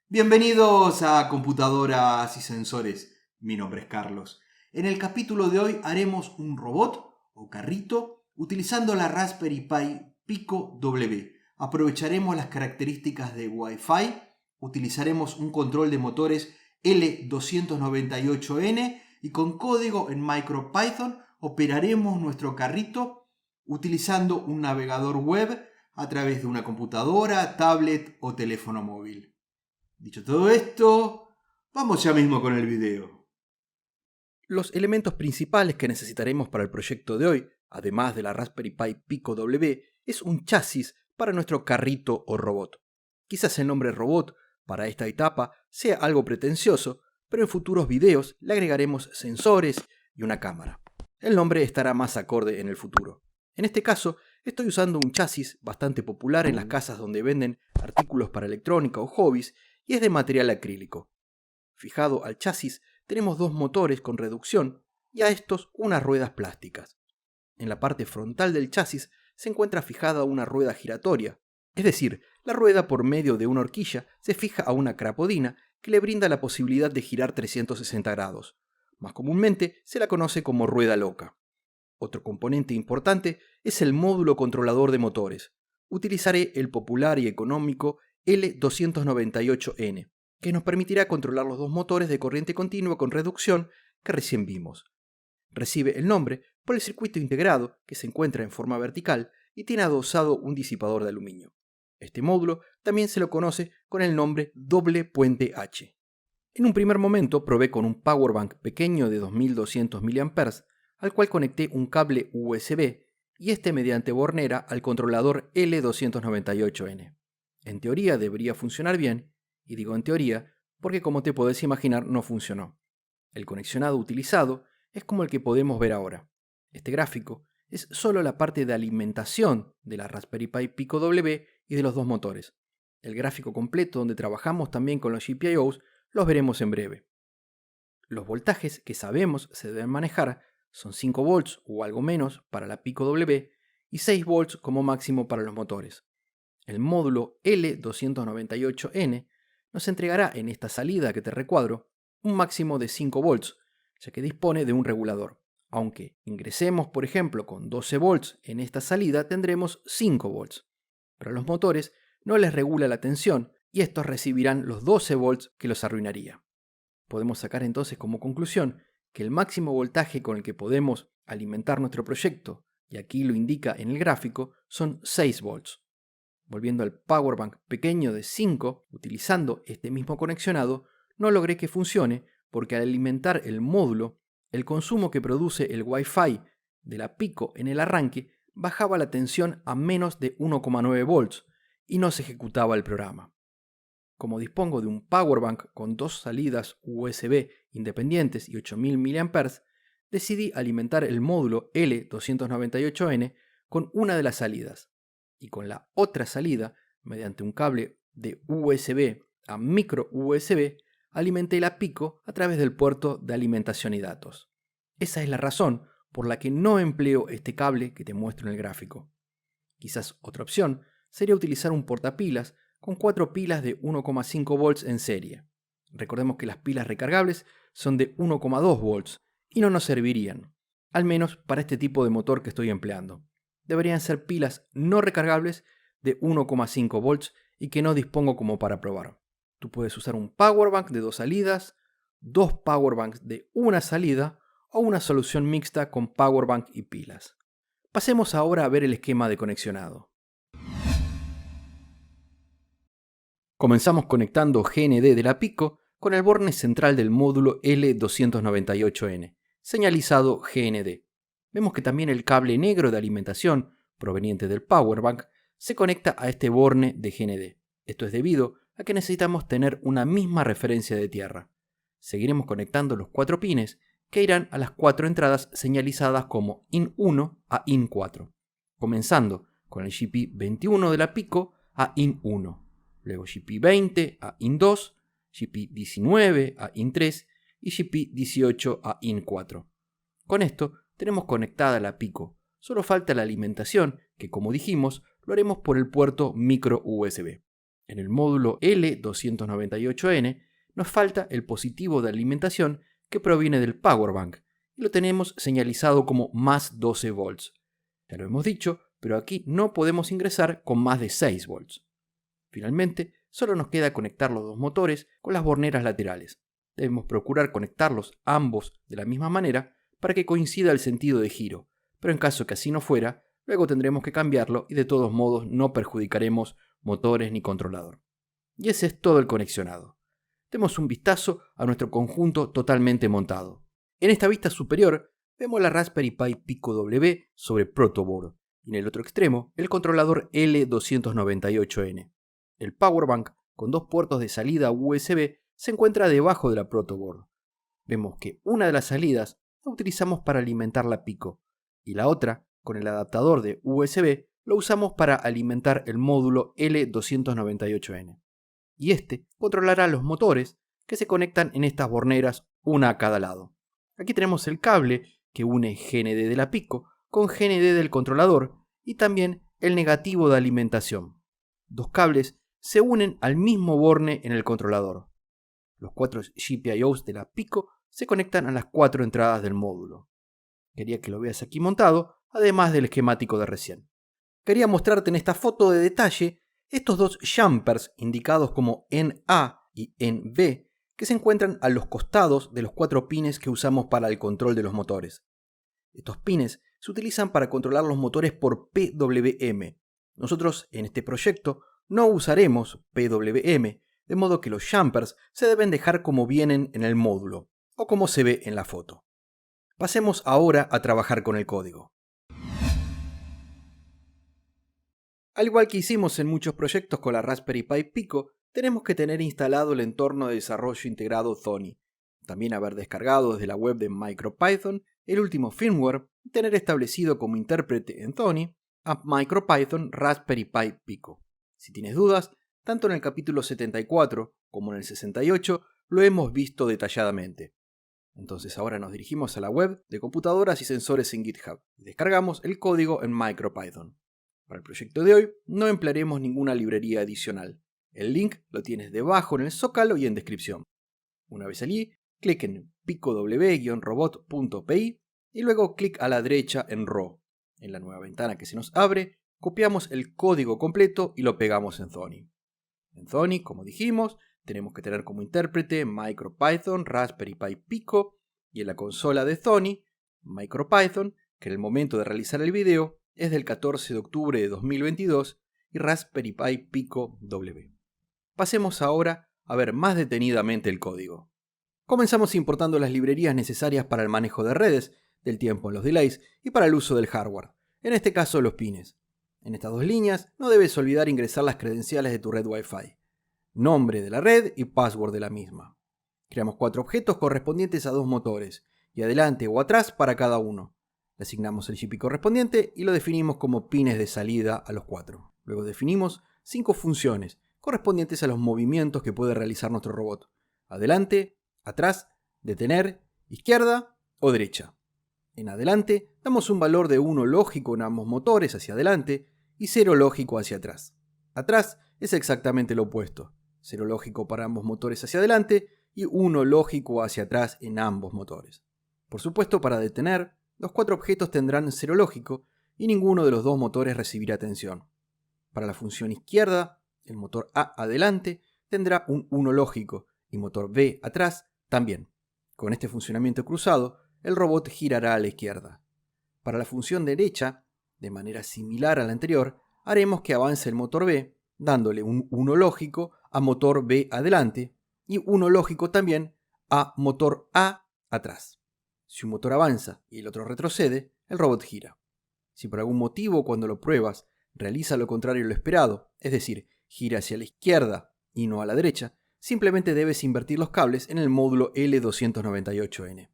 Bienvenidos a Computadoras y Sensores. Mi nombre es Carlos. En el capítulo de hoy haremos un robot o carrito utilizando la Raspberry Pi Pico W. Aprovecharemos las características de Wi-Fi, utilizaremos un control de motores L298N y con código en MicroPython operaremos nuestro carrito utilizando un navegador web a través de una computadora, tablet o teléfono móvil. Dicho todo esto, vamos ya mismo con el video. Los elementos principales que necesitaremos para el proyecto de hoy, además de la Raspberry Pi Pico W, es un chasis para nuestro carrito o robot. Quizás el nombre robot para esta etapa sea algo pretencioso, pero en futuros videos le agregaremos sensores y una cámara. El nombre estará más acorde en el futuro. En este caso, estoy usando un chasis bastante popular en las casas donde venden artículos para electrónica o hobbies y es de material acrílico. Fijado al chasis tenemos dos motores con reducción y a estos unas ruedas plásticas. En la parte frontal del chasis se encuentra fijada una rueda giratoria, es decir, la rueda por medio de una horquilla se fija a una crapodina que le brinda la posibilidad de girar 360 grados. Más comúnmente se la conoce como rueda loca. Otro componente importante es el módulo controlador de motores. Utilizaré el popular y económico L298N, que nos permitirá controlar los dos motores de corriente continua con reducción que recién vimos. Recibe el nombre por el circuito integrado que se encuentra en forma vertical y tiene adosado un disipador de aluminio. Este módulo también se lo conoce con el nombre doble puente H. En un primer momento probé con un powerbank pequeño de 2200 mAh al cual conecté un cable USB y este mediante bornera al controlador L298N. En teoría debería funcionar bien, y digo en teoría porque como te podés imaginar no funcionó. El conexionado utilizado es como el que podemos ver ahora. Este gráfico es solo la parte de alimentación de la Raspberry Pi Pico W y de los dos motores. El gráfico completo donde trabajamos también con los GPIOs los veremos en breve. Los voltajes que sabemos se deben manejar son 5 volts o algo menos para la Pico W y 6 volts como máximo para los motores. El módulo L298N nos entregará en esta salida que te recuadro un máximo de 5 volts, ya que dispone de un regulador. Aunque ingresemos, por ejemplo, con 12 volts en esta salida, tendremos 5 volts. Pero a los motores no les regula la tensión y estos recibirán los 12 volts que los arruinaría. Podemos sacar entonces como conclusión que el máximo voltaje con el que podemos alimentar nuestro proyecto, y aquí lo indica en el gráfico, son 6 volts. Volviendo al powerbank pequeño de 5, utilizando este mismo conexionado, no logré que funcione porque al alimentar el módulo, el consumo que produce el Wi-Fi de la Pico en el arranque bajaba la tensión a menos de 1,9 volts y no se ejecutaba el programa. Como dispongo de un powerbank con dos salidas USB independientes y 8000 mAh, decidí alimentar el módulo L298N con una de las salidas y con la otra salida, mediante un cable de USB a micro USB, alimenté la Pico a través del puerto de alimentación y datos. Esa es la razón por la que no empleo este cable que te muestro en el gráfico. Quizás otra opción sería utilizar un portapilas con 4 pilas de 1,5 volts en serie. Recordemos que las pilas recargables son de 1,2 volts y no nos servirían, al menos para este tipo de motor que estoy empleando. Deberían ser pilas no recargables de 1,5 volts y que no dispongo como para probar. Tú puedes usar un powerbank de 2 salidas, 2 powerbanks de una salida o una solución mixta con powerbank y pilas. Pasemos ahora a ver el esquema de conexionado. Comenzamos conectando GND de la Pico con el borne central del módulo L298N, señalizado GND. Vemos que también el cable negro de alimentación, proveniente del powerbank, se conecta a este borne de GND. Esto es debido a que necesitamos tener una misma referencia de tierra. Seguiremos conectando los 4 pines que irán a las 4 entradas señalizadas como IN1 a IN4, comenzando con el GP21 de la Pico a IN1. Luego GP20 a IN2, GP19 a IN3 y GP18 a IN4. Con esto tenemos conectada la Pico. Solo falta la alimentación, que como dijimos, lo haremos por el puerto micro USB. En el módulo L298N nos falta el positivo de alimentación que proviene del power bank y lo tenemos señalizado como más 12 volts. Ya lo hemos dicho, pero aquí no podemos ingresar con más de 6 volts. Finalmente, solo nos queda conectar los dos motores con las borneras laterales. Debemos procurar conectarlos ambos de la misma manera para que coincida el sentido de giro, pero en caso que así no fuera, luego tendremos que cambiarlo y de todos modos no perjudicaremos motores ni controlador. Y ese es todo el conexionado. Demos un vistazo a nuestro conjunto totalmente montado. En esta vista superior vemos la Raspberry Pi Pico W sobre protoboard y en el otro extremo el controlador L298N. El power bank con dos puertos de salida USB se encuentra debajo de la protoboard. Vemos que una de las salidas la utilizamos para alimentar la Pico y la otra, con el adaptador de USB, lo usamos para alimentar el módulo L298N. Y este controlará los motores que se conectan en estas borneras, una a cada lado. Aquí tenemos el cable que une GND de la Pico con GND del controlador y también el negativo de alimentación. Dos cables se unen al mismo borne en el controlador. Los 4 GPIOs de la Pico se conectan a las 4 entradas del módulo. Quería que lo veas aquí montado, además del esquemático de recién. Quería mostrarte en esta foto de detalle estos dos jumpers indicados como NA y NB que se encuentran a los costados de los 4 pines que usamos para el control de los motores. Estos pines se utilizan para controlar los motores por PWM. Nosotros en este proyecto no usaremos PWM, de modo que los jumpers se deben dejar como vienen en el módulo, o como se ve en la foto. Pasemos ahora a trabajar con el código. Al igual que hicimos en muchos proyectos con la Raspberry Pi Pico, tenemos que tener instalado el entorno de desarrollo integrado Thonny, también haber descargado desde la web de MicroPython el último firmware y tener establecido como intérprete en Thonny a MicroPython Raspberry Pi Pico. Si tienes dudas, tanto en el capítulo 74 como en el 68 lo hemos visto detalladamente. Entonces ahora nos dirigimos a la web de computadoras y sensores en GitHub y descargamos el código en MicroPython. Para el proyecto de hoy no emplearemos ninguna librería adicional. El link lo tienes debajo en el zócalo y en descripción. Una vez allí, clic en picow-robot.pi y luego clic a la derecha en RAW. En la nueva ventana que se nos abre, copiamos el código completo y lo pegamos en Thonny. En Thonny, como dijimos, tenemos que tener como intérprete MicroPython Raspberry Pi Pico y en la consola de Thonny, MicroPython, que en el momento de realizar el video es del 14 de octubre de 2022 y Raspberry Pi Pico W. Pasemos ahora a ver más detenidamente el código. Comenzamos importando las librerías necesarias para el manejo de redes, del tiempo en los delays y para el uso del hardware, en este caso los pines. En estas dos líneas no debes olvidar ingresar las credenciales de tu red Wi-Fi, nombre de la red y password de la misma. Creamos 4 objetos correspondientes a 2 motores, y adelante o atrás para cada uno. Le asignamos el GPIO correspondiente y lo definimos como pines de salida a los 4. Luego definimos 5 funciones correspondientes a los movimientos que puede realizar nuestro robot. Adelante, atrás, detener, izquierda o derecha. En adelante damos un valor de 1 lógico en ambos motores hacia adelante y 0 lógico hacia atrás. Atrás es exactamente lo opuesto. 0 lógico para ambos motores hacia adelante y 1 lógico hacia atrás en ambos motores. Por supuesto, para detener, los 4 objetos tendrán 0 lógico y ninguno de los 2 motores recibirá tensión. Para la función izquierda, el motor A adelante tendrá un 1 lógico y motor B atrás también. Con este funcionamiento cruzado, el robot girará a la izquierda. Para la función derecha, de manera similar a la anterior, haremos que avance el motor B, dándole un 1 lógico a motor B adelante y 1 lógico también a motor A atrás. Si un motor avanza y el otro retrocede, el robot gira. Si por algún motivo cuando lo pruebas realiza lo contrario a lo esperado, es decir, gira hacia la izquierda y no a la derecha, simplemente debes invertir los cables en el módulo L298N.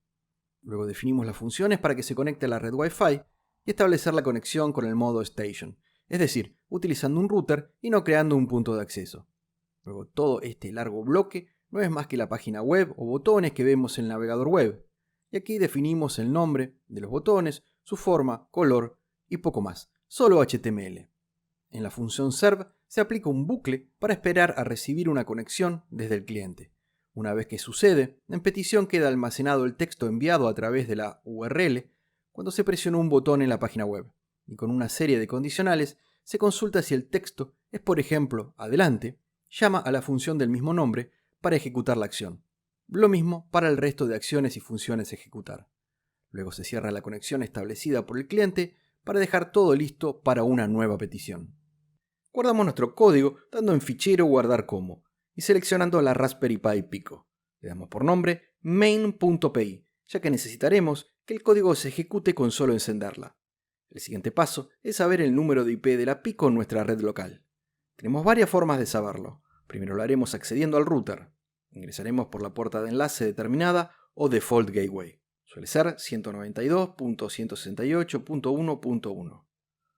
Luego definimos las funciones para que se conecte a la red Wi-Fi y establecer la conexión con el modo Station, es decir, utilizando un router y no creando un punto de acceso. Luego todo este largo bloque no es más que la página web o botones que vemos en el navegador web, y aquí definimos el nombre de los botones, su forma, color y poco más, solo HTML. En la función serve se aplica un bucle para esperar a recibir una conexión desde el cliente. Una vez que sucede, en petición queda almacenado el texto enviado a través de la URL cuando se presionó un botón en la página web, y con una serie de condicionales se consulta si el texto es, por ejemplo, adelante, llama a la función del mismo nombre para ejecutar la acción. Lo mismo para el resto de acciones y funciones a ejecutar. Luego se cierra la conexión establecida por el cliente para dejar todo listo para una nueva petición. Guardamos nuestro código dando en Fichero Guardar como y seleccionando la Raspberry Pi Pico. Le damos por nombre main.py, ya que necesitaremos que el código se ejecute con solo encenderla. El siguiente paso es saber el número de IP de la Pico en nuestra red local. Tenemos varias formas de saberlo. Primero lo haremos accediendo al router. Ingresaremos por la puerta de enlace determinada o default gateway. Suele ser 192.168.1.1.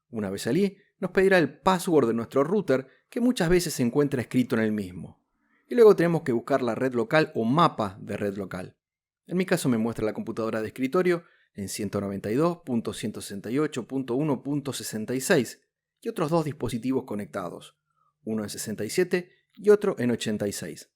Una vez allí, nos pedirá el password de nuestro router, que muchas veces se encuentra escrito en el mismo. Y luego tenemos que buscar la red local o mapa de red local. En mi caso me muestra la computadora de escritorio en 192.168.1.66 y otros dos dispositivos conectados, uno en 67 y otro en 86.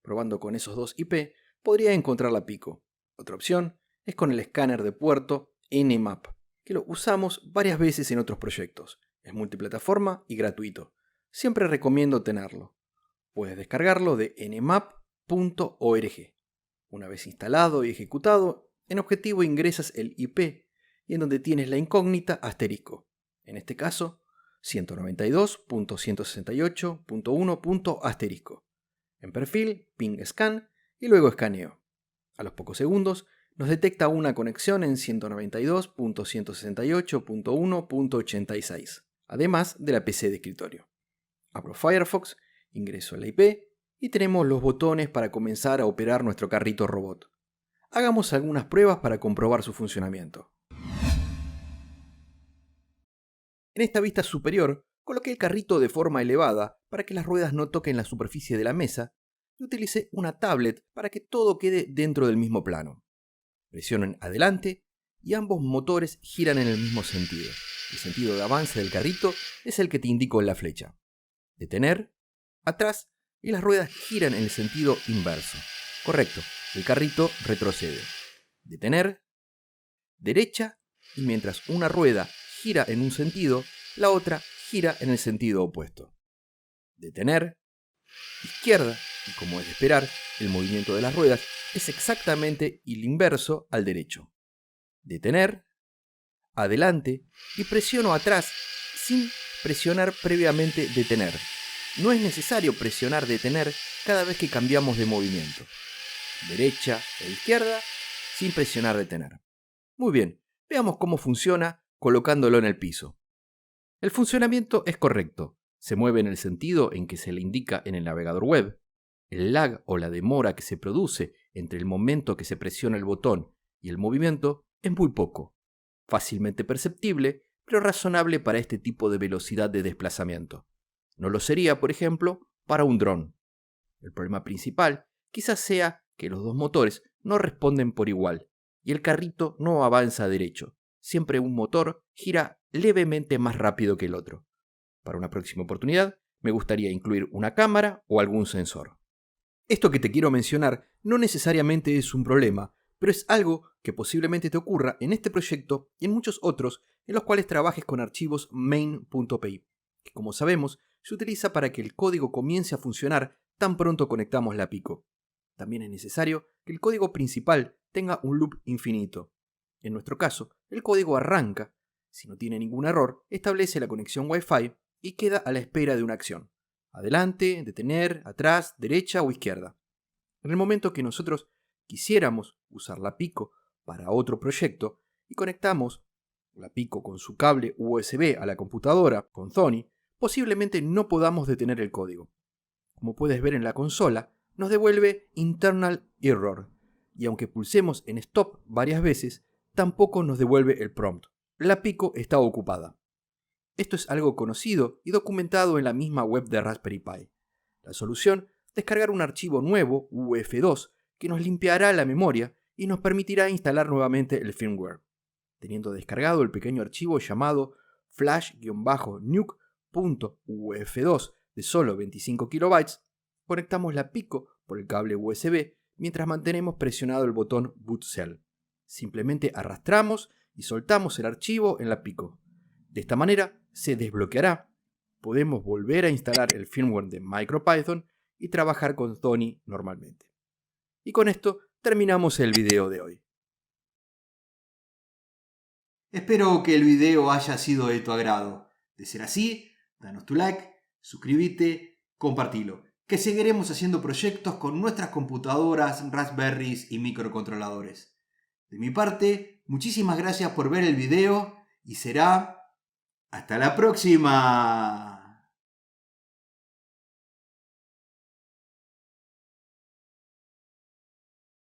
Probando con esos dos IP, podría encontrar la Pico. Otra opción es con el escáner de puerto Nmap, que lo usamos varias veces en otros proyectos. Es multiplataforma y gratuito. Siempre recomiendo tenerlo. Puedes descargarlo de nmap.org. Una vez instalado y ejecutado, en Objetivo ingresas el IP y en donde tienes la incógnita asterisco. En este caso, 192.168.1.asterisco. En perfil, ping scan y luego escaneo. A los pocos segundos nos detecta una conexión en 192.168.1.86, además de la PC de escritorio. Abro Firefox, ingreso la IP y tenemos los botones para comenzar a operar nuestro carrito robot. Hagamos algunas pruebas para comprobar su funcionamiento. En esta vista superior, coloqué el carrito de forma elevada para que las ruedas no toquen la superficie de la mesa y utilicé una tablet para que todo quede dentro del mismo plano. Presiono en adelante y ambos motores giran en el mismo sentido. El sentido de avance del carrito es el que te indico en la flecha. Detener, atrás, y las ruedas giran en el sentido inverso. Correcto, el carrito retrocede. Detener, derecha, y mientras una rueda gira en un sentido, la otra gira en el sentido opuesto. Detener, izquierda, y como es de esperar, el movimiento de las ruedas es exactamente el inverso al derecho. Detener, adelante, y presiono atrás sin presionar previamente detener. No es necesario presionar detener cada vez que cambiamos de movimiento. Derecha e izquierda sin presionar detener. Muy bien, veamos cómo funciona colocándolo en el piso. El funcionamiento es correcto. Se mueve en el sentido en que se le indica en el navegador web. El lag o la demora que se produce entre el momento que se presiona el botón y el movimiento es muy poco. Fácilmente perceptible, pero razonable para este tipo de velocidad de desplazamiento. No lo sería, por ejemplo, para un dron. El problema principal quizás sea que los dos motores no responden por igual y el carrito no avanza derecho. Siempre un motor gira levemente más rápido que el otro. Para una próxima oportunidad, me gustaría incluir una cámara o algún sensor. Esto que te quiero mencionar no necesariamente es un problema, pero es algo que posiblemente te ocurra en este proyecto y en muchos otros en los cuales trabajes con archivos main.py, que como sabemos se utiliza para que el código comience a funcionar tan pronto conectamos la Pico. También es necesario que el código principal tenga un loop infinito. En nuestro caso, el código arranca, si no tiene ningún error, establece la conexión Wi-Fi y queda a la espera de una acción. Adelante, detener, atrás, derecha o izquierda. En el momento que nosotros quisiéramos usar la Pico para otro proyecto y conectamos la Pico con su cable USB a la computadora con Sony, posiblemente no podamos detener el código. Como puedes ver en la consola, nos devuelve internal error, y aunque pulsemos en stop varias veces, tampoco nos devuelve el prompt. La Pico está ocupada. Esto es algo conocido y documentado en la misma web de Raspberry Pi. La solución: descargar un archivo nuevo, UF2, que nos limpiará la memoria y nos permitirá instalar nuevamente el firmware. Teniendo descargado el pequeño archivo llamado flash-nuke punto UF2 de solo 25 KB, conectamos la Pico por el cable USB mientras mantenemos presionado el botón Boot Cell. Simplemente arrastramos y soltamos el archivo en la Pico. De esta manera se desbloqueará. Podemos volver a instalar el firmware de MicroPython y trabajar con Tony normalmente. Y con esto terminamos el video de hoy. Espero que el video haya sido de tu agrado. De ser así, danos tu like, suscríbete, compartilo. Que seguiremos haciendo proyectos con nuestras computadoras, Raspberries y microcontroladores. De mi parte, muchísimas gracias por ver el video y será hasta la próxima.